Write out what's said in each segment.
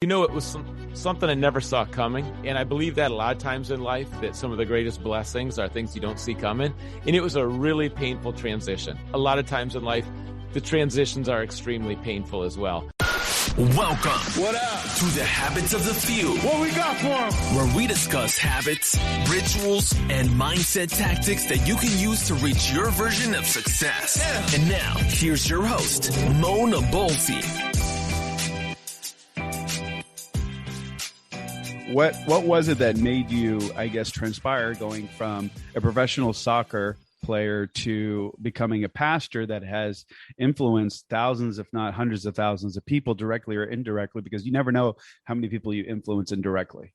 It was something I never saw coming. And I believe that a lot of times in life, that some of the greatest blessings are things you don't see coming. And it was a really painful transition. A lot of times in life, the transitions are extremely painful as well. Welcome what up? To the Habits of the Few. What we got for them? Where we discuss habits, rituals, and mindset tactics that you can use to reach your version of success. Yeah. And now, here's your host, Mo Nabolsi. What was it that made you, I guess, transpire going from a professional soccer player to becoming a pastor that has influenced thousands, if not hundreds of thousands of people directly or indirectly, because you never know how many people you influence indirectly?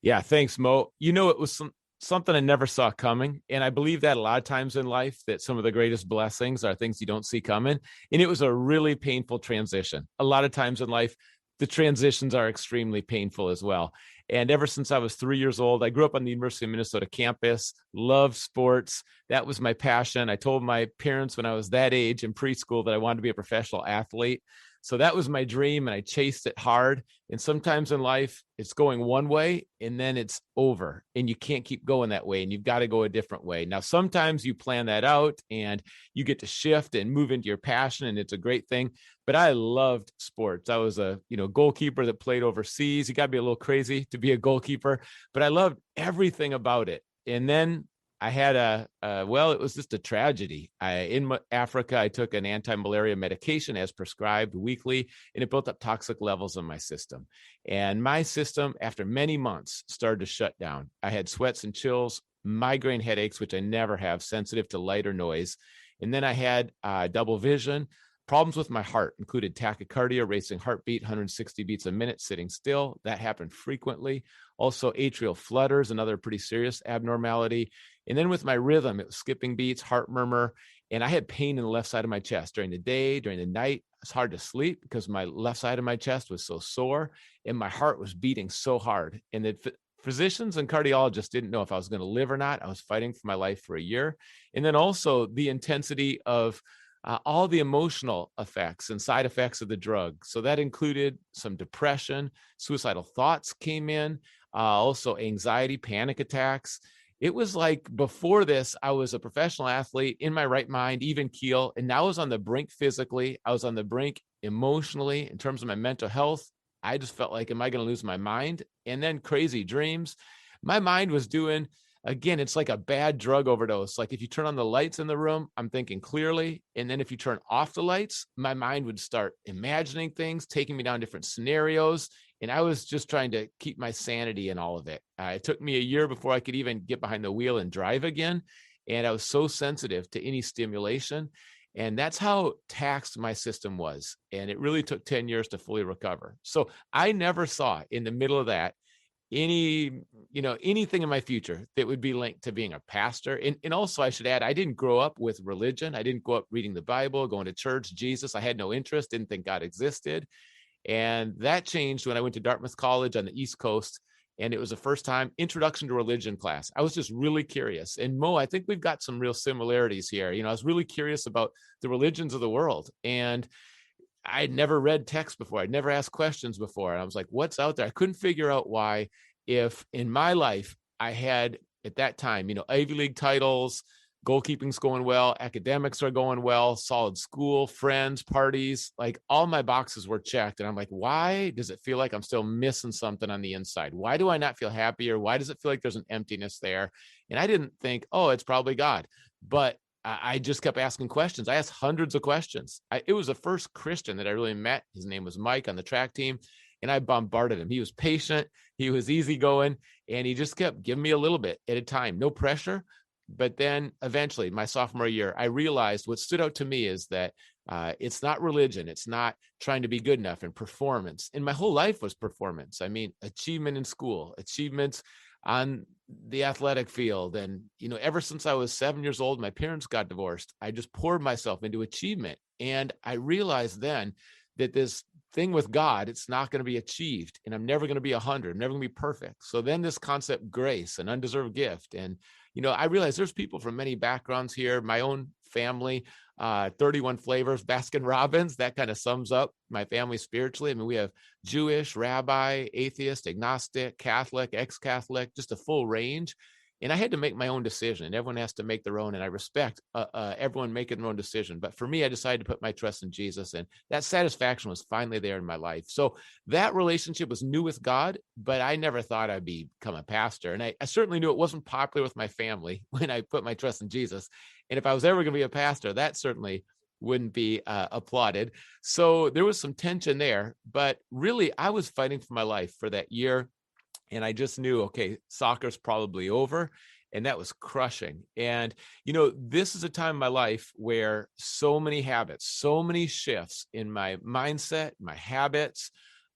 Yeah, thanks, Mo. It was something I never saw coming. And I believe that a lot of times in life, that some of the greatest blessings are things you don't see coming. And it was a really painful transition. A lot of times in life, the transitions are extremely painful as well. And ever since I was 3 years old, I grew up on the University of Minnesota campus, loved sports. That was my passion. I told my parents when I was that age in preschool that I wanted to be a professional athlete. So that was my dream, and I chased it hard. And sometimes in life, it's going one way and then it's over, and you can't keep going that way, and you've got to go a different way. Now, sometimes you plan that out and you get to shift and move into your passion, and it's a great thing. But I loved sports. I was a goalkeeper that played overseas. You got to be a little crazy to be a goalkeeper, but I loved everything about it. And then I had it was just a tragedy. In Africa, I took an anti-malaria medication as prescribed weekly, and it built up toxic levels in my system. And my system, after many months, started to shut down. I had sweats and chills, migraine headaches, which I never have, sensitive to light or noise. And then I had double vision. Problems with my heart included tachycardia, racing heartbeat, 160 beats a minute, sitting still. That happened frequently. Also, atrial flutters, another pretty serious abnormality. And then with my rhythm, it was skipping beats, heart murmur, and I had pain in the left side of my chest during the day, during the night. It's hard to sleep because my left side of my chest was so sore, and my heart was beating so hard. And the physicians and cardiologists didn't know if I was going to live or not. I was fighting for my life for a year. And then also the intensity of all the emotional effects and side effects of the drug. So that included some depression, suicidal thoughts came in, also anxiety, panic attacks. It was like before this, I was a professional athlete in my right mind, even keel, and now I was on the brink physically. I was on the brink emotionally in terms of my mental health. I just felt like, am I going to lose my mind? And then crazy dreams. My mind was doing, again, it's like a bad drug overdose. Like if you turn on the lights in the room, I'm thinking clearly. And then if you turn off the lights, my mind would start imagining things, taking me down different scenarios. And I was just trying to keep my sanity in all of it. It took me a year before I could even get behind the wheel and drive again. And I was so sensitive to any stimulation. And that's how taxed my system was. And it really took 10 years to fully recover. So I never saw in the middle of that anything in my future that would be linked to being a pastor. And also I should add, I didn't grow up with religion. I didn't grow up reading the Bible, going to church, Jesus. I had no interest, didn't think God existed. And that changed when I went to Dartmouth College on the East Coast. And it was the first time introduction to religion class. I was just really curious. And Mo, I think we've got some real similarities here. I was really curious about the religions of the world. And I'd never read text before. I'd never asked questions before. And I was like, what's out there? I couldn't figure out why, if in my life I had at that time, Ivy League titles, goalkeeping's going well, academics are going well, solid school, friends, parties, like all my boxes were checked. And I'm like, why does it feel like I'm still missing something on the inside? Why do I not feel happier? Why does it feel like there's an emptiness there? And I didn't think, oh, it's probably God. But I just kept asking questions. I asked hundreds of questions. It was the first Christian that I really met. His name was Mike on the track team. And I bombarded him. He was patient. He was easygoing. And he just kept giving me a little bit at a time. No pressure. But then eventually, my sophomore year, I realized what stood out to me is that it's not religion. It's not trying to be good enough and performance. And my whole life was performance. I mean, achievement in school, achievements on the athletic field. And, ever since I was 7 years old, my parents got divorced. I just poured myself into achievement. And I realized then that this thing with God, it's not going to be achieved. And I'm never going to be 100. I'm never going to be perfect. So then this concept, grace, an undeserved gift. And, I realize there's people from many backgrounds here, my own family, 31 flavors, Baskin Robbins, that kind of sums up my family spiritually. I mean, we have Jewish, rabbi, atheist, agnostic, Catholic, ex-Catholic, just a full range. And I had to make my own decision, and everyone has to make their own. And I respect everyone making their own decision. But for me, I decided to put my trust in Jesus, and that satisfaction was finally there in my life. So that relationship was new with God, but I never thought I'd become a pastor. And I certainly knew it wasn't popular with my family when I put my trust in Jesus. And if I was ever going to be a pastor, that certainly wouldn't be applauded. So there was some tension there. But really, I was fighting for my life for that year. And I just knew, okay, soccer's probably over. And that was crushing. And, this is a time in my life where so many habits, so many shifts in my mindset, my habits,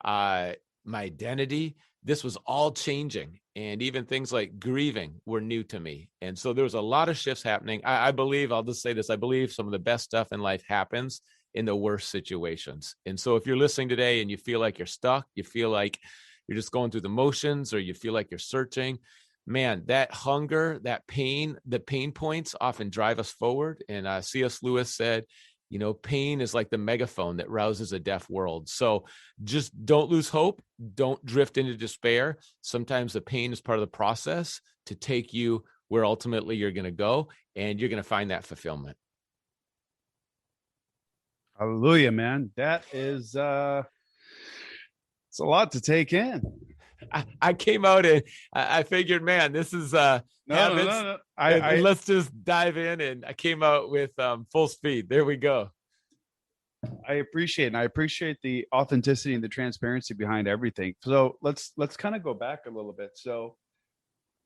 my identity, this was all changing. And even things like grieving were new to me. And so there was a lot of shifts happening. I believe, I'll just say this, I believe some of the best stuff in life happens in the worst situations. And so if you're listening today and you feel like you're stuck, you feel like you're just going through the motions, or you feel like you're searching, man, that hunger, that pain, the pain points often drive us forward. And C.S. Lewis said, pain is like the megaphone that rouses a deaf world. So just don't lose hope. Don't drift into despair. Sometimes the pain is part of the process to take you where ultimately you're going to go, and you're going to find that fulfillment. Hallelujah, man. That is, it's a lot to take in. I came out and I figured, man, this is habits. No. Let's just dive in. And I came out with full speed. There we go. I appreciate the authenticity and the transparency behind everything. So let's kind of go back a little bit. So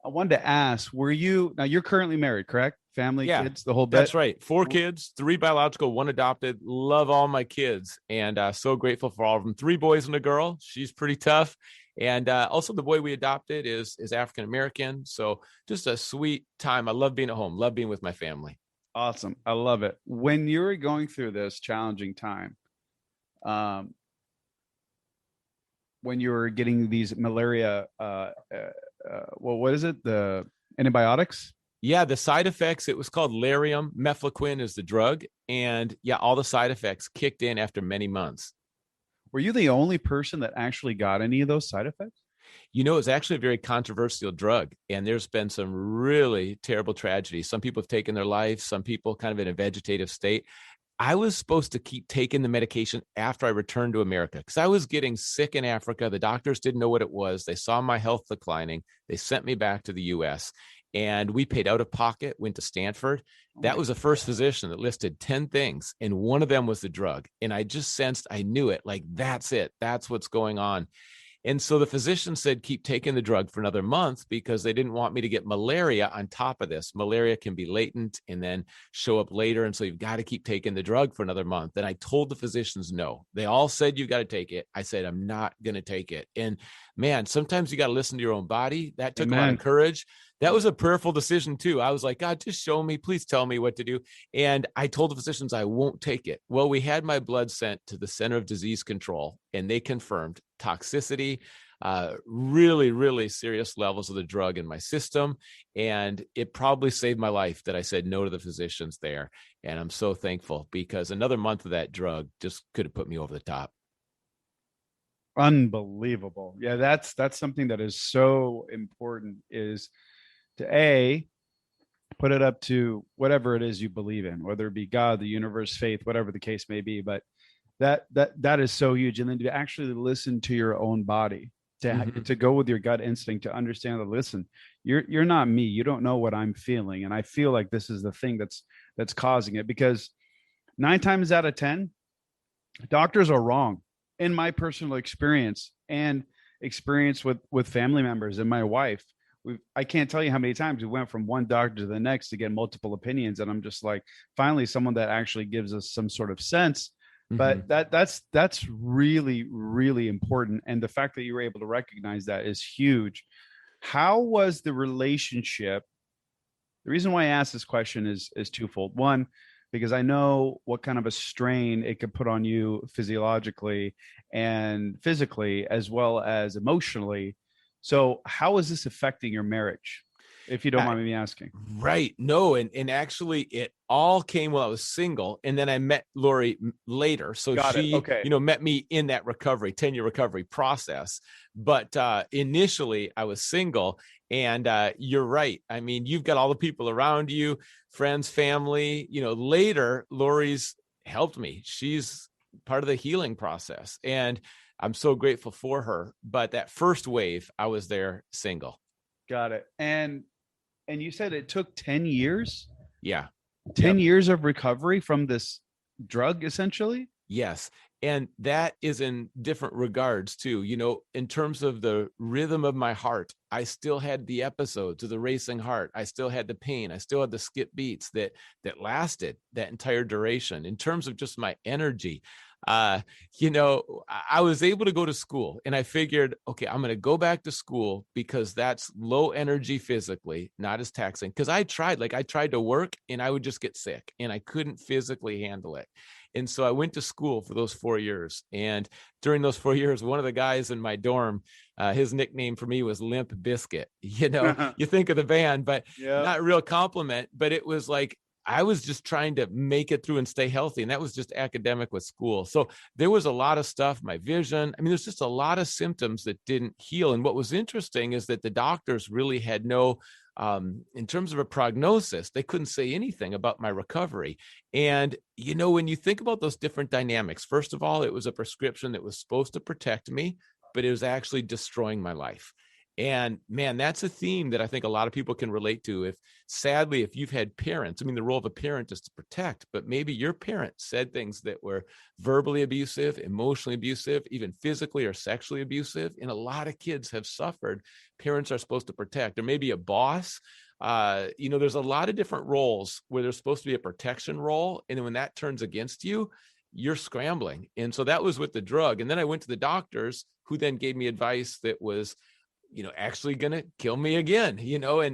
I wanted to ask, now you're currently married, correct? Family, yeah, kids, the whole bit? That's right. 4 kids, 3 biological, 1 adopted. Love all my kids, and so grateful for all of them. 3 boys and a girl. She's pretty tough. And also the boy we adopted is African-American. So just a sweet time. I love being at home, love being with my family. Awesome. I love it. When you were going through this challenging time, when you were getting these malaria, what is it? The antibiotics? Yeah, the side effects, it was called Lariam. Mefloquine is the drug. And yeah, all the side effects kicked in after many months. Were you the only person that actually got any of those side effects? It's actually a very controversial drug, and there's been some really terrible tragedies. Some people have taken their lives, some people kind of in a vegetative state. I was supposed to keep taking the medication after I returned to America because I was getting sick in Africa. The doctors didn't know what it was. They saw my health declining. They sent me back to the U.S., and we paid out of pocket, went to Stanford. That was the first physician that listed 10 things, and one of them was the drug. And I just sensed, I knew it, like, that's it. That's what's going on. And so the physician said, keep taking the drug for another month because they didn't want me to get malaria on top of this. Malaria can be latent and then show up later. And so you've got to keep taking the drug for another month. And I told the physicians no. They all said, you've got to take it. I said, I'm not going to take it. And man, sometimes you got to listen to your own body. That took a lot of courage. That was a prayerful decision too. I was like, God, just show me, please tell me what to do. And I told the physicians I won't take it. Well, we had my blood sent to the Center of Disease Control, and they confirmed toxicity, really, really serious levels of the drug in my system. And it probably saved my life that I said no to the physicians there. And I'm so thankful because another month of that drug just could have put me over the top. Unbelievable. Yeah, that's something that is so important, is to put it up to whatever it is you believe in, whether it be God, the universe, faith, whatever the case may be. But that is so huge. And then to actually listen to your own body, to go with your gut instinct, to understand that, listen, you're not me. You don't know what I'm feeling. And I feel like this is the thing that's causing it, because 9 times out of 10, doctors are wrong. In my personal experience and experience with family members and my wife, I can't tell you how many times we went from one doctor to the next to get multiple opinions. And I'm just like, finally, someone that actually gives us some sort of sense. But that's really, really important. And the fact that you were able to recognize that is huge. How was the relationship? The reason why I asked this question is twofold. One, because I know what kind of a strain it could put on you physiologically and physically, as well as emotionally. So how is this affecting your marriage? if you don't mind me asking. Right. No. And actually it all came while I was single. And then I met Lori later. So she, met me in that 10-year recovery process. But initially I was single, and you're right. I mean, you've got all the people around you, friends, family, later Lori's helped me. She's part of the healing process, and I'm so grateful for her. But that first wave, I was there single. Got it. And you said it took 10 years? Yeah. 10 years of recovery from this drug, essentially? Yes. And that is in different regards too. In terms of the rhythm of my heart, I still had the episodes of the racing heart. I still had the pain. I still had the skip beats that lasted that entire duration. In terms of just my energy, I was able to go to school, and I figured, okay, I'm going to go back to school because that's low energy physically, not as taxing. Because I tried to work and I would just get sick and I couldn't physically handle it. And so I went to school for those 4 years. And during those 4 years, one of the guys in my dorm, his nickname for me was Limp Biscuit. You think of the band, but not a real compliment. But it was like, I was just trying to make it through and stay healthy. And that was just academic with school. So there was a lot of stuff, my vision. I mean, there's just a lot of symptoms that didn't heal. And what was interesting is that the doctors really had no, in terms of a prognosis, they couldn't say anything about my recovery. And, when you think about those different dynamics, first of all, it was a prescription that was supposed to protect me, but it was actually destroying my life. And man, that's a theme that I think a lot of people can relate to. Sadly, if you've had parents, I mean, the role of a parent is to protect, but maybe your parent said things that were verbally abusive, emotionally abusive, even physically or sexually abusive. And a lot of kids have suffered. Parents are supposed to protect, or maybe a boss. There's a lot of different roles where there's supposed to be a protection role. And then when that turns against you, you're scrambling. And so that was with the drug. And then I went to the doctors, who then gave me advice that was, actually going to kill me again,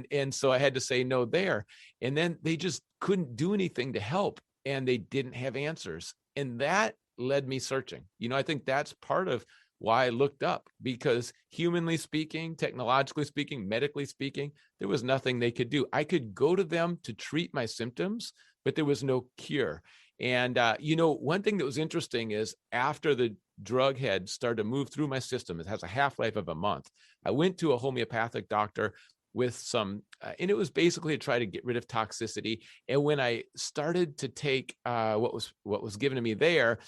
and so I had to say no there. And then they just couldn't do anything to help, and they didn't have answers. And that led me searching. I think that's part of why I looked up, because humanly speaking, technologically speaking, medically speaking, there was nothing they could do. I could go to them to treat my symptoms, but there was no cure. And, one thing that was interesting is after the drug had started to move through my system, it has a half-life of a month. I went to a homeopathic doctor with some, and it was basically to try to get rid of toxicity. And when I started to take what was given to me there,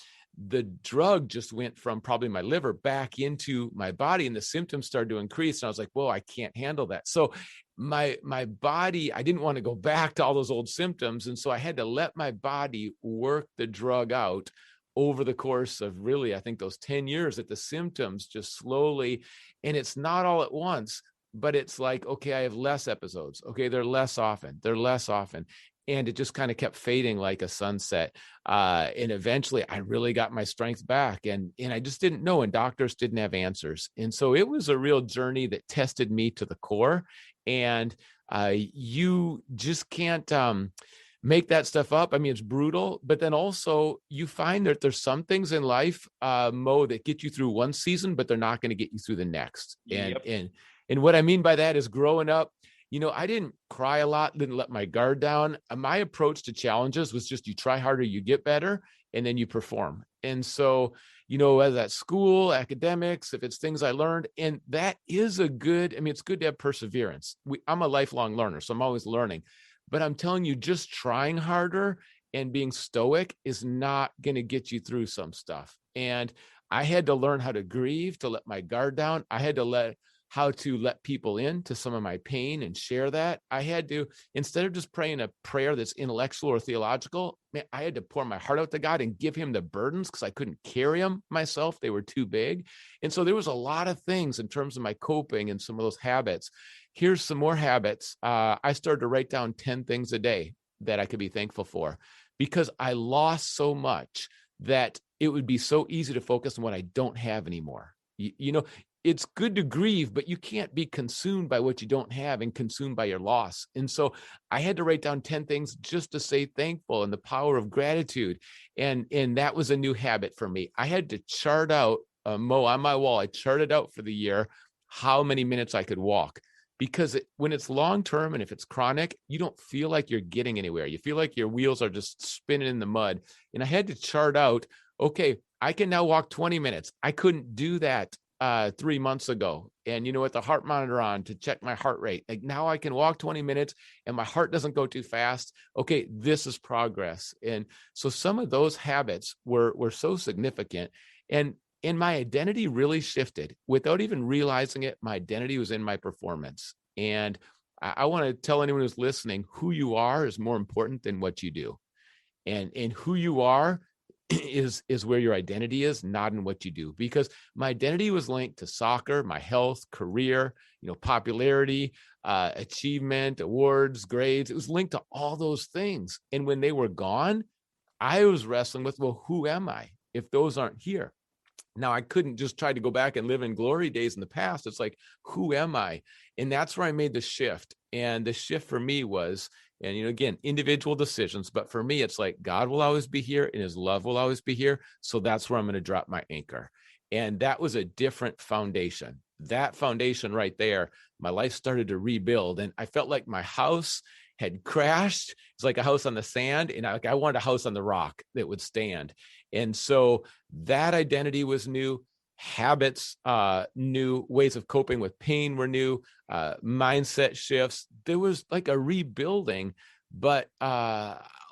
the drug just went from probably my liver back into my body, and the symptoms started to increase. And I was like, whoa, I can't handle that. So my body, I didn't want to go back to all those old symptoms. And so I had to let my body work the drug out over the course of really, I think those 10 years, that the symptoms just slowly, and it's not all at once, but it's like, okay, I have less episodes. Okay, they're less often. And it just kind of kept fading like a sunset. And eventually I really got my strength back, and I just didn't know, and doctors didn't have answers. And so it was a real journey that tested me to the core. And you just can't make that stuff up. I mean, it's brutal, but then also you find that there's some things in life, Mo, that get you through one season, but they're not going to get you through the next. And what I mean by that is, growing up, I didn't cry a lot, didn't let my guard down. My approach to challenges was just, you try harder, you get better, and then you perform. And so, whether that's school, academics, if it's things I learned, and that is it's good to have perseverance. I'm a lifelong learner, so I'm always learning. But I'm telling you, just trying harder and being stoic is not going to get you through some stuff. And I had to learn how to grieve, to let my guard down. I had to how to let people into some of my pain and share that. I had to, instead of just praying a prayer that's intellectual or theological, I had to pour my heart out to God and give him the burdens, because I couldn't carry them myself. They were too big. And so there was a lot of things in terms of my coping and some of those habits. Here's some more habits. I started to write down 10 things a day that I could be thankful for, because I lost so much that it would be so easy to focus on what I don't have anymore. It's good to grieve, but you can't be consumed by what you don't have and consumed by your loss. And so I had to write down 10 things just to say thankful, and the power of gratitude. And that was a new habit for me. I had to chart out, Mo, on my wall, I charted out for the year how many minutes I could walk. because when it's long-term and if it's chronic, you don't feel like you're getting anywhere. You feel like your wheels are just spinning in the mud. And I had to chart out, okay, I can now walk 20 minutes. I couldn't do that 3 months ago. And, with the heart monitor on to check my heart rate, like now I can walk 20 minutes and my heart doesn't go too fast. Okay, this is progress. And so some of those habits were so significant. And my identity really shifted without even realizing it. My identity was in my performance. And I want to tell anyone who's listening, who you are is more important than what you do. And who you are is where your identity is, not in what you do. Because my identity was linked to soccer, my health, career, popularity, achievement, awards, grades. It was linked to all those things. And when they were gone, I was wrestling with, well, who am I if those aren't here? Now, I couldn't just try to go back and live in glory days in the past. It's like, who am I? And that's where I made the shift. And the shift for me was, and again, individual decisions, but for me, it's like God will always be here and his love will always be here. So that's where I'm going to drop my anchor. And that was a different foundation. That foundation right there, my life started to rebuild. And I felt like my house had crashed. It's like a house on the sand. And I wanted a house on the rock that would stand. And so that identity was new. Habits, new ways of coping with pain were new, mindset shifts. There was like a rebuilding, but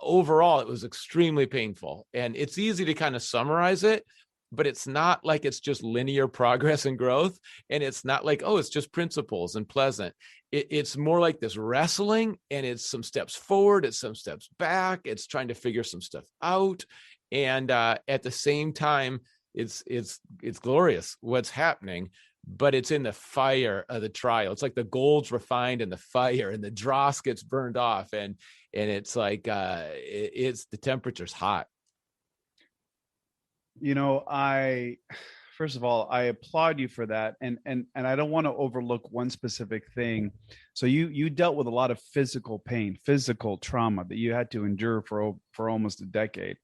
overall, it was extremely painful. And it's easy to kind of summarize it, but it's not like it's just linear progress and growth. And it's not like, oh, it's just principles and pleasant. It's more like this wrestling, and it's some steps forward, it's some steps back. It's trying to figure some stuff out. And at the same time, it's glorious what's happening, but it's in the fire of the trial. It's like the gold's refined in the fire, and the dross gets burned off, and it's like it's the temperature's hot. First of all, I applaud you for that, and I don't want to overlook one specific thing. So you dealt with a lot of physical pain, physical trauma that you had to endure for almost a decade.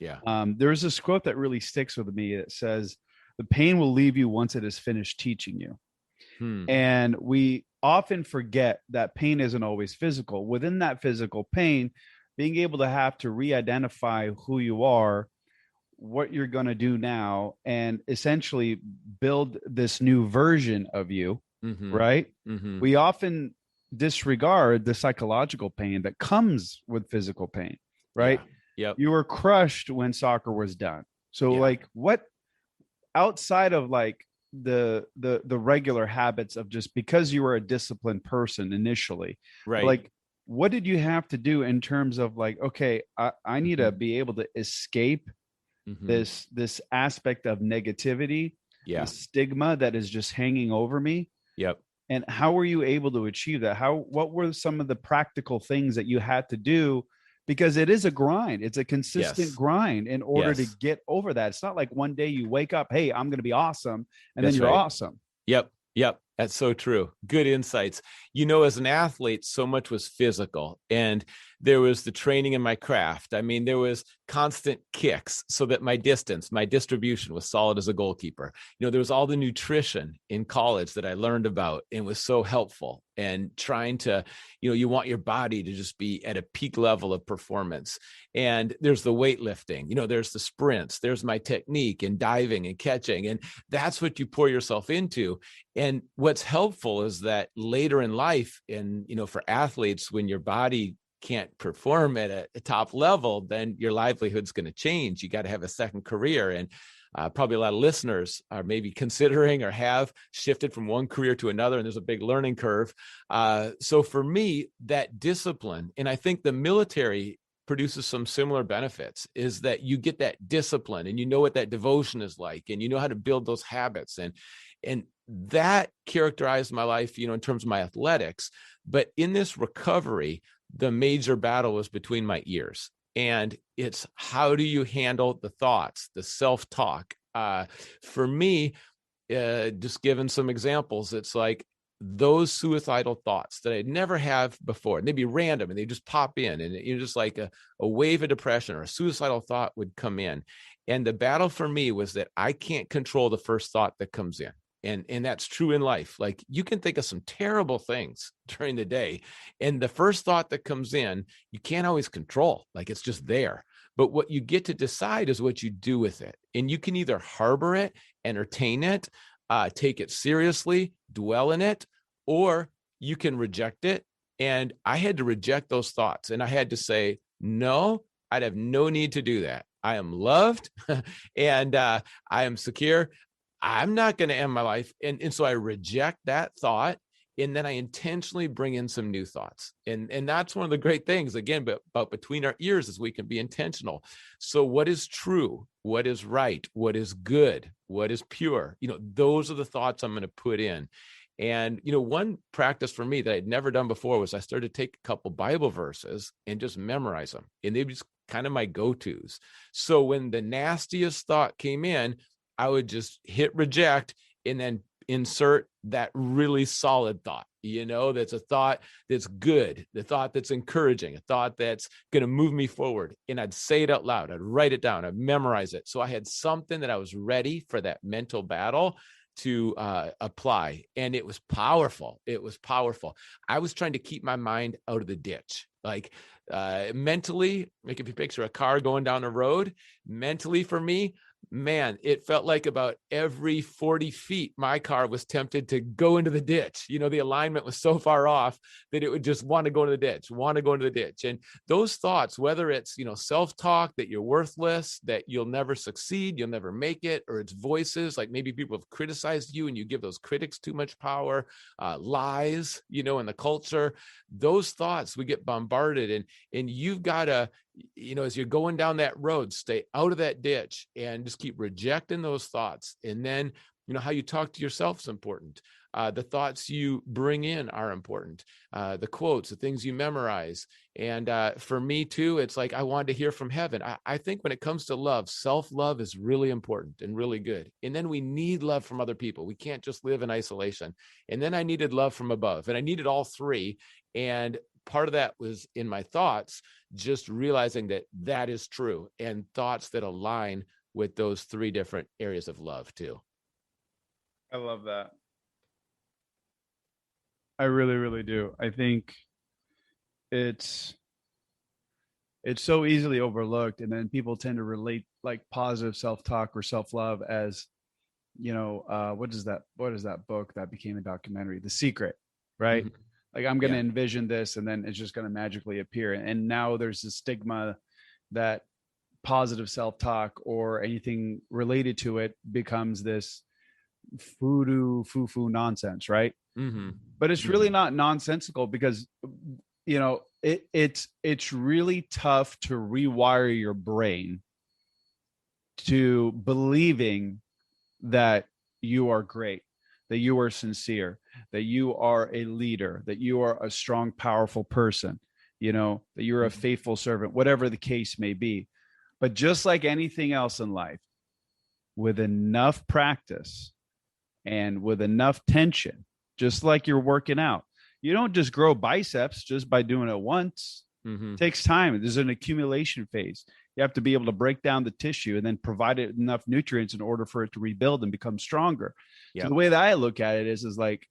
Yeah. There's this quote that really sticks with me. It says, "The pain will leave you once it is finished teaching you." And we often forget that pain isn't always physical. Within that physical pain, being able to have to re-identify who you are, what you're going to do now, and essentially build this new version of you, right? We often disregard the psychological pain that comes with physical pain, right? Yeah. Yep. You were crushed when soccer was done. So like what outside of like the regular habits of just because you were a disciplined person initially, right? Like what did you have to do in terms of like, okay, I need to be able to escape this aspect of negativity, the stigma that is just hanging over me. Yep. And how were you able to achieve that? What were some of the practical things that you had to do? Because it is a grind. It's a consistent grind in order to get over that. It's not like one day you wake up, hey, I'm going to be awesome. And then you're awesome. Yep. That's so true. Good insights. As an athlete, so much was physical, and there was the training in my craft. I mean, there was constant kicks so that my distribution was solid as a goalkeeper. There was all the nutrition in college that I learned about and was so helpful, and trying to, you want your body to just be at a peak level of performance. And there's the weightlifting, there's the sprints, there's my technique and diving and catching. And that's what you pour yourself into. And what's helpful is that later in life, and, for athletes, when your body can't perform at a top level, then your livelihood's going to change. You got to have a second career. And probably a lot of listeners are maybe considering or have shifted from one career to another, and there's a big learning curve. So for me, that discipline, and I think the military produces some similar benefits, is that you get that discipline and you know what that devotion is like, and you know how to build those habits. And that characterized my life, in terms of my athletics. But in this recovery, the major battle was between my ears. And it's how do you handle the thoughts, the self-talk? For me, just given some examples, it's like those suicidal thoughts that I'd never have before. And they'd be random and they just pop in, and just like a wave of depression or a suicidal thought would come in. And the battle for me was that I can't control the first thought that comes in. And that's true in life. Like, you can think of some terrible things during the day, and the first thought that comes in, you can't always control. Like, it's just there. But what you get to decide is what you do with it. And you can either harbor it, entertain it, take it seriously, dwell in it, or you can reject it. And I had to reject those thoughts. And I had to say, no, I'd have no need to do that. I am loved and I am secure. I'm not going to end my life. And so I reject that thought. And then I intentionally bring in some new thoughts. And that's one of the great things, again, about between our ears, is we can be intentional. So what is true? What is right? What is good? What is pure? Those are the thoughts I'm going to put in. And, one practice for me that I'd never done before was I started to take a couple Bible verses and just memorize them. And they were just kind of my go-tos. So when the nastiest thought came in, I would just hit reject and then insert that really solid thought, that's a thought that's good, the thought that's encouraging, a thought that's going to move me forward. And I'd say it out loud. I'd write it down. I'd memorize it. So I had something that I was ready for that mental battle to apply. And it was powerful. It was powerful. I was trying to keep my mind out of the ditch. Like mentally, like if you picture a car going down a road, mentally for me, man, it felt like about every 40 feet, my car was tempted to go into the ditch. The alignment was so far off that it would just want to go into the ditch, And those thoughts, whether it's, self-talk that you're worthless, that you'll never succeed, you'll never make it, or it's voices, like maybe people have criticized you and you give those critics too much power, lies, in the culture, those thoughts, we get bombarded, and you've got to, as you're going down that road, stay out of that ditch and just keep rejecting those thoughts. And then, how you talk to yourself is important. The thoughts you bring in are important. The quotes, the things you memorize. And for me too, it's like, I wanted to hear from heaven. I think when it comes to love, self-love is really important and really good. And then we need love from other people. We can't just live in isolation. And then I needed love from above, and I needed all three. And part of that was in my thoughts, just realizing that is true, and thoughts that align with those three different areas of love too. I love that. I really, really do. I think it's so easily overlooked, and then people tend to relate like positive self-talk or self-love as, what is that book that became a documentary, The Secret, right? Mm-hmm. Like, I'm going to envision this and then it's just going to magically appear. And now there's a stigma that positive self-talk or anything related to it becomes this foo-foo nonsense, right? Mm-hmm. But it's really not nonsensical, because, it's really tough to rewire your brain to believing that you are great, that you are sincere, that you are a leader, that you are a strong, powerful person, that you're a faithful servant, whatever the case may be. But just like anything else in life, with enough practice and with enough tension, just like you're working out, you don't just grow biceps just by doing it once. Mm-hmm. It takes time. There's an accumulation phase. You have to be able to break down the tissue and then provide it enough nutrients in order for it to rebuild and become stronger. Yep. So the way that I look at it is like,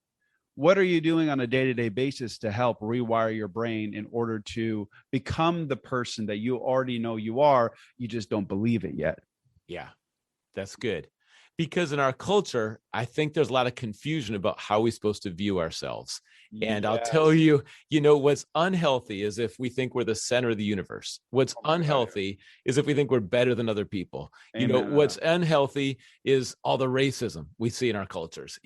what are you doing on a day-to-day basis to help rewire your brain in order to become the person that you already know you are? You just don't believe it yet. Yeah, that's good. Because in our culture, I think there's a lot of confusion about how we're supposed to view ourselves. And I'll tell you, what's unhealthy is if we think we're the center of the universe. What's unhealthy is if we think we're better than other people. Amen. What's unhealthy is all the racism we see in our cultures.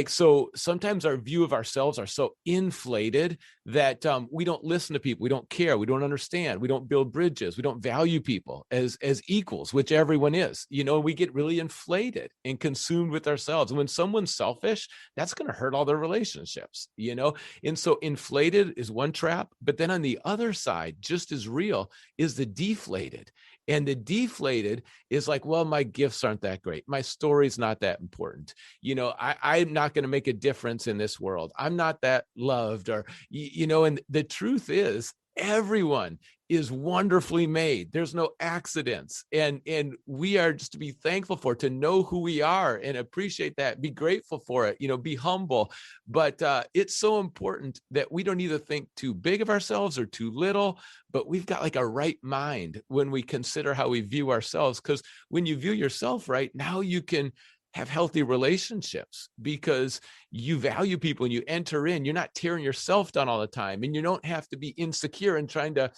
So sometimes our view of ourselves are so inflated that we don't listen to people. We don't care. We don't understand. We don't build bridges. We don't value people as equals, which everyone is. We get really inflated and consumed with ourselves. And when someone's selfish, that's going to hurt all their relationships, And so inflated is one trap, but then on the other side, just as real, is the deflated. And the deflated is like, well, my gifts aren't that great. My story's not that important. I'm not going to make a difference in this world. I'm not that loved, and the truth is, everyone is wonderfully made. There's no accidents. And we are just to be thankful for, to know who we are and appreciate that, be grateful for it, be humble. But it's so important that we don't either think too big of ourselves or too little, but we've got like a right mind when we consider how we view ourselves. Because when you view yourself right, now you can have healthy relationships because you value people and you enter in. You're not tearing yourself down all the time, and you don't have to be insecure and trying to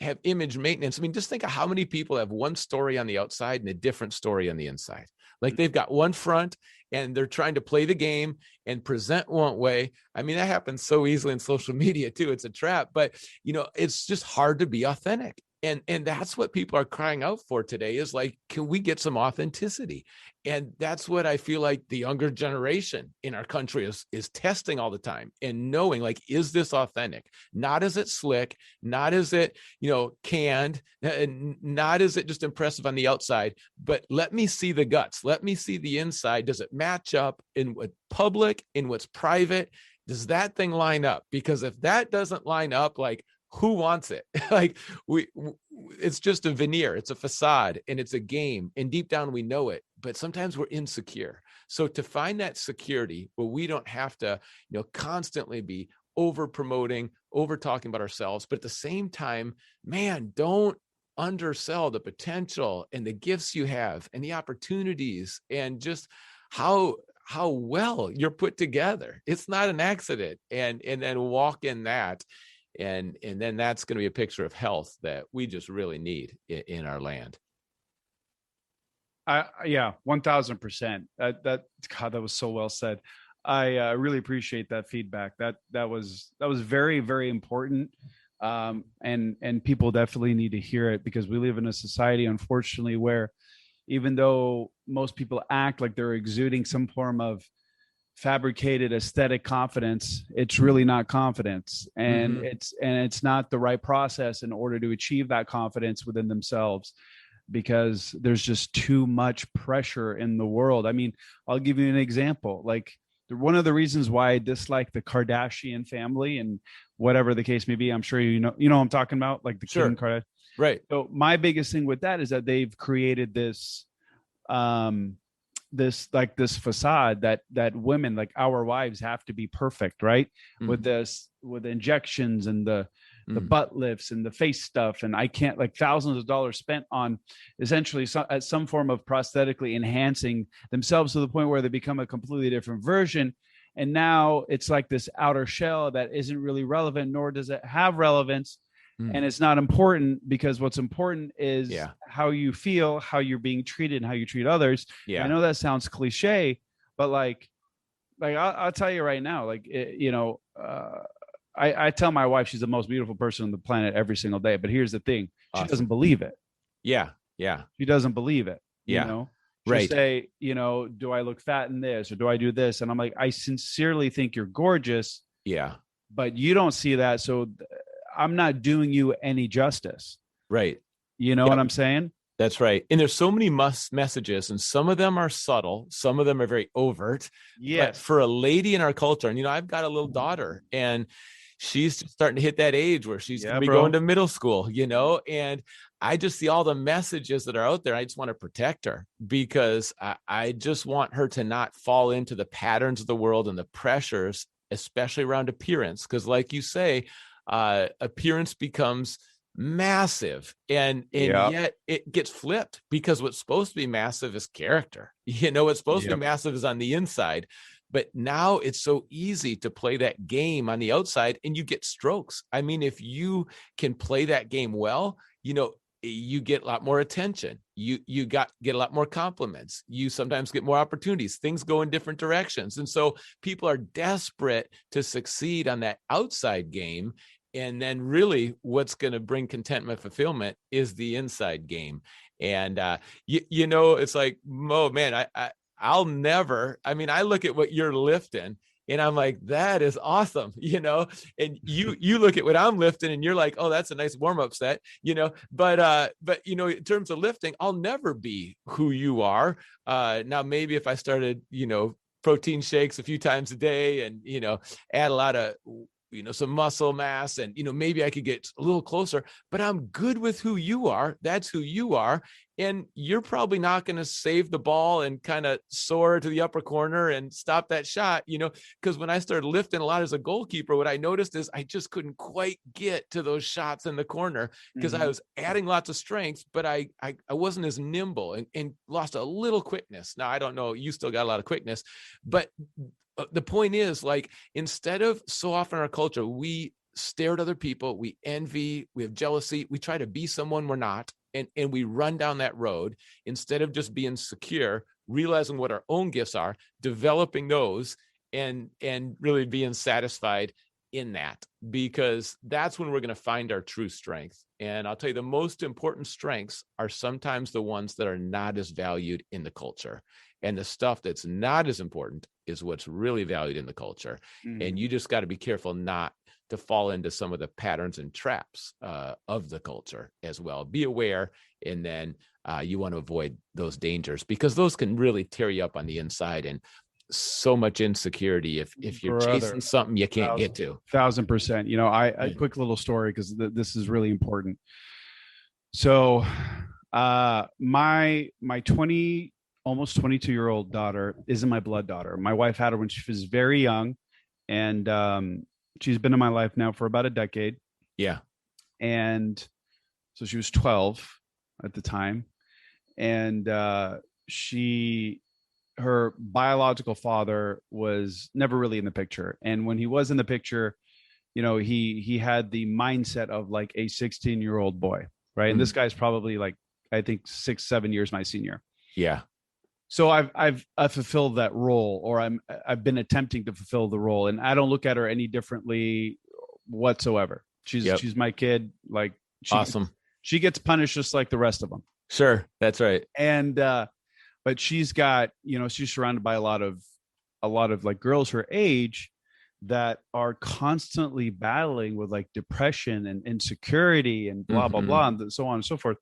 have image maintenance. I mean, just think of how many people have one story on the outside and a different story on the inside. Like they've got one front and they're trying to play the game and present one way. I mean, that happens so easily in social media too. It's a trap, but it's just hard to be authentic. And that's what people are crying out for today, is like, can we get some authenticity? And that's what I feel like the younger generation in our country is testing all the time and knowing, like, is this authentic? Not is it slick, not is it, canned, not is it just impressive on the outside, but let me see the guts. Let me see the inside. Does it match up in what's public, in what's private? Does that thing line up? Because if that doesn't line up, like, who wants it? Like it's just a veneer, it's a facade, and it's a game. And deep down we know it, but sometimes we're insecure. So to find that security where we don't have to, constantly be over promoting, over talking about ourselves, but at the same time, man, don't undersell the potential and the gifts you have and the opportunities and just how well you're put together. It's not an accident. And then walk in that. And then that's going to be a picture of health that we just really need in our land. Yeah, 1000%. That God, that was so well said. I really appreciate that feedback. That was very, very important. And people definitely need to hear it, because we live in a society, unfortunately, where even though most people act like they're exuding some form of fabricated aesthetic confidence, it's really not confidence, and it's not the right process in order to achieve that confidence within themselves, because there's just too much pressure in the world. I mean, I'll give you an example. Like, one of the reasons why I dislike the Kardashian family, and whatever the case may be, I'm sure you know what I'm talking about, like the Kim Kardashian. Right. So my biggest thing with that is that they've created this this facade that women, like our wives, have to be perfect, right? With injections and the butt lifts and the face stuff, and I can't, like, thousands of dollars spent on essentially some form of prosthetically enhancing themselves to the point where they become a completely different version. And now it's like this outer shell that isn't really relevant, nor does it have relevance. And it's not important, because what's important is how you feel, how you're being treated, and how you treat others. I know that sounds cliche, but like I'll tell you right now, like, I tell my wife she's the most beautiful person on the planet every single day. But here's the thing. She doesn't believe it. Yeah. She doesn't believe it. She'll say, do I look fat in this, or do I do this? And I'm like, I sincerely think you're gorgeous. Yeah. But you don't see that. So I'm not doing you any justice. Right. You know what I'm saying? That's right. And there's so many messages, and some of them are subtle. Some of them are very overt. Yes. But for a lady in our culture, and, I've got a little daughter, and she's starting to hit that age where she's going to be going to middle school, and I just see all the messages that are out there. I just want to protect her, because I just want her to not fall into the patterns of the world and the pressures, especially around appearance. Because like you say, appearance becomes massive, and yet it gets flipped, because what's supposed to be massive is character. What's supposed to be massive is on the inside. But now it's so easy to play that game on the outside, and you get strokes. I mean, if you can play that game well, you get a lot more attention. You get a lot more compliments. You sometimes get more opportunities. Things go in different directions. And so people are desperate to succeed on that outside game. And then really what's going to bring contentment, fulfillment is the inside game. And, it's like, Mo, man, I'll never, I look at what you're lifting, and I'm like, that is awesome, and you look at what I'm lifting, and you're like, oh, that's a nice warm-up set, but in terms of lifting, I'll never be who you are. Now, maybe if I started, protein shakes a few times a day and, add a lot of some muscle mass, and, maybe I could get a little closer, but I'm good with who you are. That's who you are. And you're probably not going to save the ball and kind of soar to the upper corner and stop that shot, because when I started lifting a lot as a goalkeeper, what I noticed is I just couldn't quite get to those shots in the corner because I was adding lots of strength, but I wasn't as nimble and lost a little quickness. Now, I don't know, you still got a lot of quickness, but the point is, like, instead of so often in our culture, we stare at other people, we envy, we have jealousy, we try to be someone we're not, and we run down that road instead of just being secure, realizing what our own gifts are, developing those, and really being satisfied in that, because that's when we're going to find our true strength. And I'll tell you, the most important strengths are sometimes the ones that are not as valued in the culture. And the stuff that's not as important is what's really valued in the culture. And you just got to be careful not to fall into some of the patterns and traps of the culture as well. Be aware, and then you want to avoid those dangers, because those can really tear you up on the inside, and so much insecurity if you're chasing something you can't get to. 1,000%. A quick little story, because this is really important. So my almost 22-year-old daughter isn't my blood daughter. My wife had her when she was very young, and she's been in my life now for about a decade. Yeah. And so she was 12 at the time, and her biological father was never really in the picture. And when he was in the picture, he had the mindset of like a 16-year-old boy, right? And this guy's probably like, I think 6-7 years my senior. Yeah. So I've fulfilled that role, or I've been attempting to fulfill the role, and I don't look at her any differently whatsoever. She's my kid. Like, awesome. She gets punished just like the rest of them. Sure, that's right. And but she's got, she's surrounded by a lot of like girls her age that are constantly battling with like depression and insecurity and blah blah blah, and so on and so forth.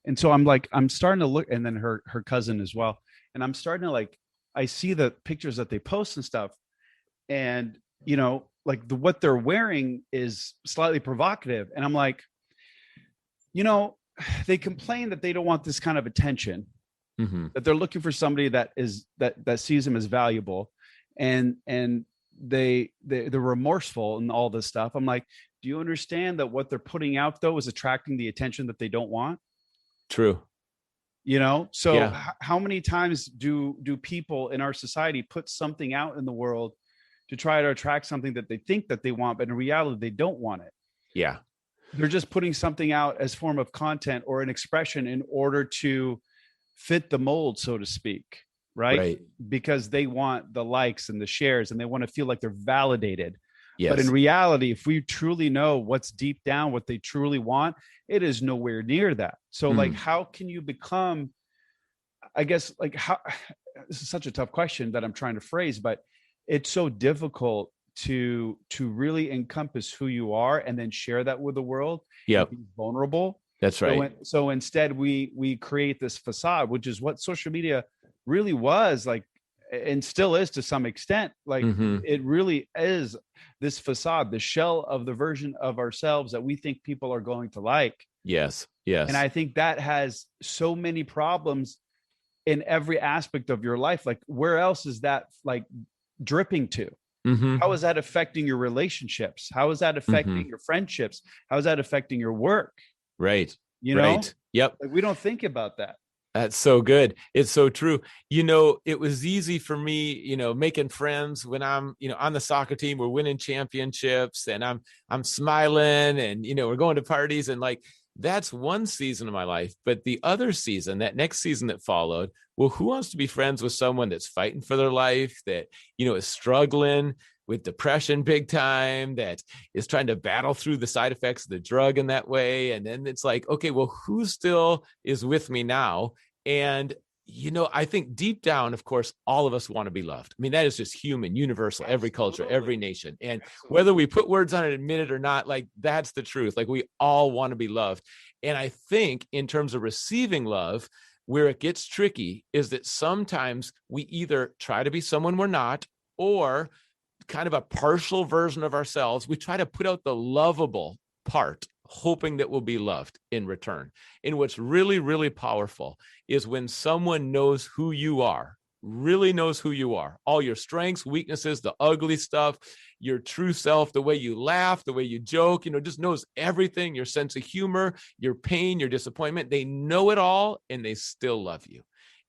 And so I'm starting to look, and then her cousin as well. And I'm starting to I see the pictures that they post and stuff, and what they're wearing is slightly provocative. And I'm like, they complain that they don't want this kind of attention, that they're looking for somebody that sees them as valuable, and they're remorseful and all this stuff. I'm like, do you understand that what they're putting out though is attracting the attention that they don't want? True. So yeah. How many times do people in our society put something out in the world to try to attract something that they think that they want, but in reality they don't want it? Yeah. They're just putting something out as form of content or an expression in order to fit the mold, so to speak, right? Because they want the likes and the shares, and they want to feel like they're validated. Yes. But in reality, if we truly know what's deep down, what they truly want, it is nowhere near that. So how can you become, I guess, this is such a tough question that I'm trying to phrase, but it's so difficult to really encompass who you are and then share that with the world. Yeah. Be vulnerable. That's right. So instead we create this facade, which is what social media really was like, and still is to some extent. It really is this facade, the shell of the version of ourselves that we think people are going to like. Yes. And I think that has so many problems in every aspect of your life. Like, where else is that dripping to? How is that affecting your relationships? How is that affecting your friendships? How is that affecting your work? Right. Right. Yep. We don't think about that. That's so good. It's so true. It was easy for me, making friends when I'm, on the soccer team, we're winning championships, and I'm smiling, and, we're going to parties, and that's one season of my life. But the other season, that next season that followed, well, who wants to be friends with someone that's fighting for their life, that, is struggling with depression big time, that is trying to battle through the side effects of the drug in that way? And then it's like, okay, well, who still is with me now? And, I think deep down, of course, all of us want to be loved. I mean, that is just human, universal, every culture, every nation. And whether we put words on it, admit it or not, that's the truth. We all want to be loved. And I think in terms of receiving love, where it gets tricky is that sometimes we either try to be someone we're not, or kind of a partial version of ourselves. We try to put out the lovable part, hoping that we'll be loved in return. And what's really, really powerful is when someone knows who you are, really knows who you are, all your strengths, weaknesses, the ugly stuff, your true self, the way you laugh, the way you joke, just knows everything, your sense of humor, your pain, your disappointment. They know it all and they still love you.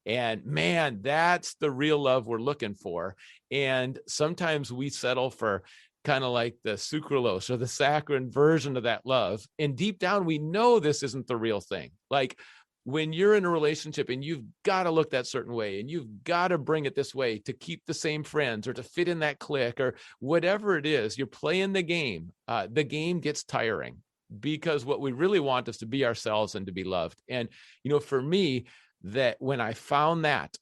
And man, that's the real love we're looking for. And sometimes we settle for kind of like the sucralose or the saccharin version of that love. And deep down, we know this isn't the real thing. Like when you're in a relationship and you've got to look that certain way and you've got to bring it this way to keep the same friends or to fit in that clique or whatever it is, you're playing the game. The game gets tiring because what we really want is to be ourselves and to be loved. And, for me, that when I found that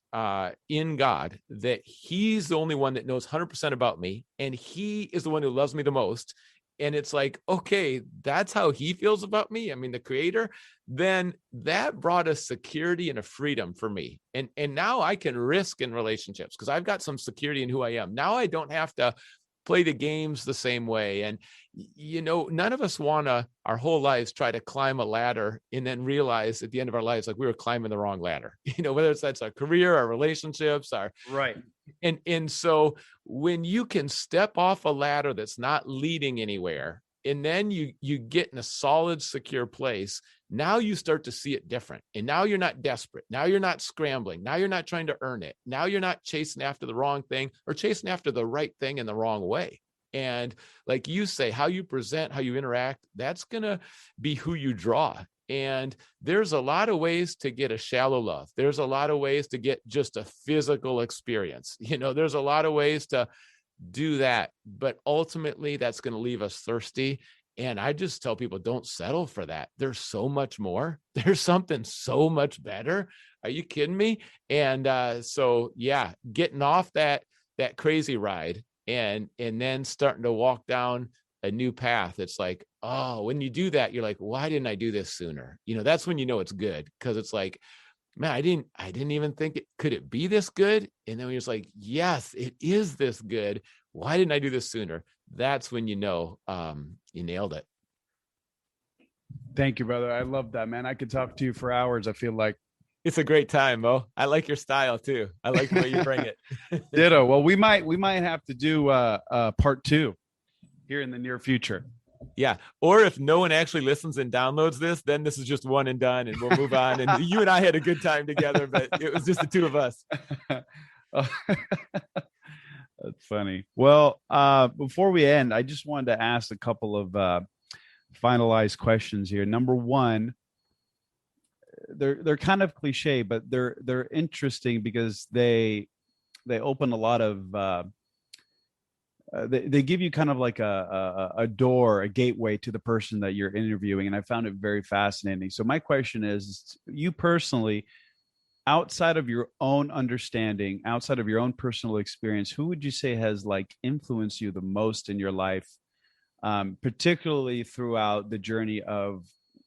in God, that he's the only one that knows 100% about me and he is the one who loves me the most. And it's like, okay, that's how he feels about me. I mean, the creator, then that brought a security and a freedom for me. And now I can risk in relationships because I've got some security in who I am. Now I don't have to play the games the same way. And, none of us want to our whole lives try to climb a ladder and then realize at the end of our lives, like we were climbing the wrong ladder, whether that's our career, our relationships, our right. And so when you can step off a ladder that's not leading anywhere, and then you get in a solid, secure place, now you start to see it different. And now you're not desperate. Now you're not scrambling. Now you're not trying to earn it. Now you're not chasing after the wrong thing or chasing after the right thing in the wrong way. And like you say, how you present, how you interact, that's going to be who you draw. And there's a lot of ways to get a shallow love. There's a lot of ways to get just a physical experience. There's a lot of ways to do that, but ultimately that's going to leave us thirsty. And I just tell people, don't settle for that. There's so much more. There's something so much better. Are you kidding me? And so, yeah, getting off that crazy ride and then starting to walk down a new path. It's like, oh, when you do that, you're like, why didn't I do this sooner? That's when you know it's good, because it's like, man, I didn't even think could it be this good? And then you're just like, yes, it is this good. Why didn't I do this sooner? That's when you know you nailed it. Thank you, brother. I love that, man. I could talk to you for hours. I feel like it's a great time, Mo. I like your style too. I like the way you bring it. Ditto. Well, we might have to do part 2 here in the near future. Yeah. Or if no one actually listens and downloads this, then this is just one and done and we'll move on. And you and I had a good time together, but it was just the two of us. That's funny. Well, before we end, I just wanted to ask a couple of finalized questions here. Number one, they're kind of cliche, but they're interesting because they open a lot of they give you kind of like a door, a gateway to the person that you're interviewing. And I found it very fascinating. So my question is, you personally, outside of your own understanding, outside of your own personal experience, who would you say has like influenced you the most in your life, particularly throughout the journey of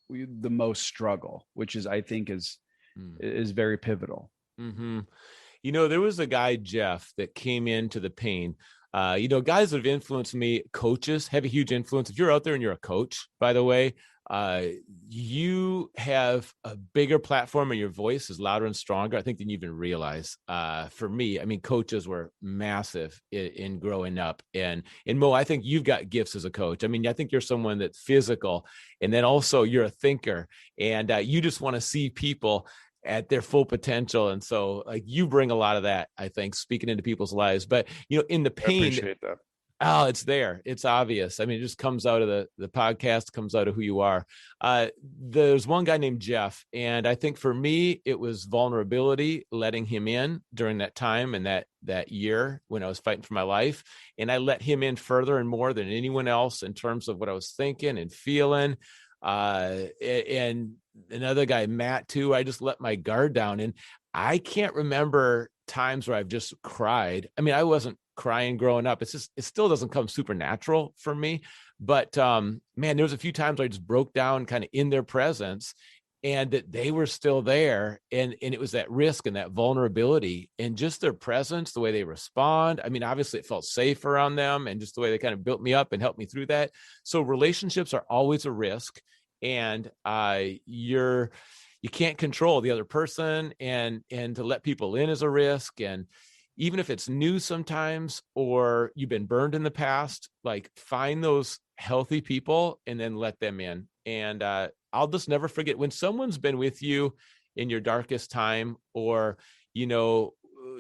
the most struggle, which is, I think is very pivotal. Mm-hmm. There was a guy, Jeff, that came into the pain. Guys that have influenced me, coaches have a huge influence. If you're out there and you're a coach, by the way, you have a bigger platform and your voice is louder and stronger, I think, than you even realize. For me, I mean, coaches were massive in growing up. And Mo, I think you've got gifts as a coach. I mean, I think you're someone that's physical, and then also you're a thinker, and you just want to see people at their full potential. And so like you bring a lot of that, I think, speaking into people's lives. But, in the pain, I appreciate that. Oh, it's there. It's obvious. I mean, it just comes out of the podcast, comes out of who you are. There's one guy named Jeff. And I think for me, it was vulnerability, letting him in during that time and that year when I was fighting for my life. And I let him in further and more than anyone else in terms of what I was thinking and feeling. And another guy, Matt, too, I just let my guard down. And I can't remember times where I've just cried. I mean, I wasn't crying growing up. It's just, it still doesn't come supernatural for me. But man, there was a few times where I just broke down kind of in their presence. and that they were still there. And it was that risk and that vulnerability and just their presence, the way they respond. I mean, obviously it felt safe around them and just the way they kind of built me up and helped me through that. So relationships are always a risk, and you can't control the other person, and to let people in is a risk. And even if it's new sometimes, or you've been burned in the past, like find those healthy people and then let them in. And I'll just never forget when someone's been with you in your darkest time, or,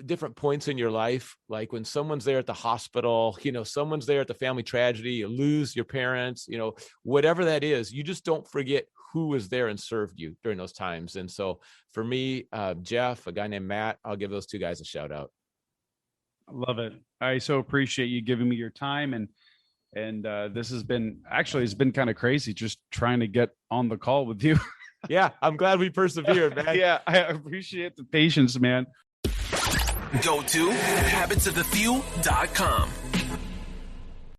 different points in your life, like when someone's there at the hospital, someone's there at the family tragedy, you lose your parents, whatever that is, you just don't forget who was there and served you during those times. And so for me, Jeff, a guy named Matt, I'll give those two guys a shout out. I love it. I so appreciate you giving me your time. And this has been, actually, it's been kind of crazy just trying to get on the call with you. Yeah, I'm glad we persevered, man. Yeah, I appreciate the patience, man. Go to habitsofthefew.com.